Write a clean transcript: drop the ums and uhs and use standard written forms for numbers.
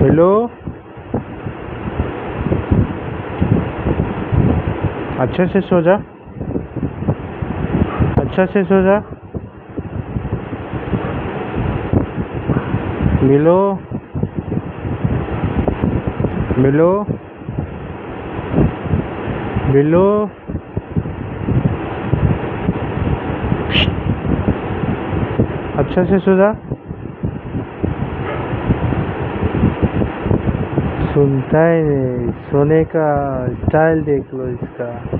Hello. अच्छे से सो जा, अच्छा से सो जा। मिलो मिलो मिलो। अच्छा से सो जा। सुनता ही नहीं, सोने का स्टाइल देख लो इसका।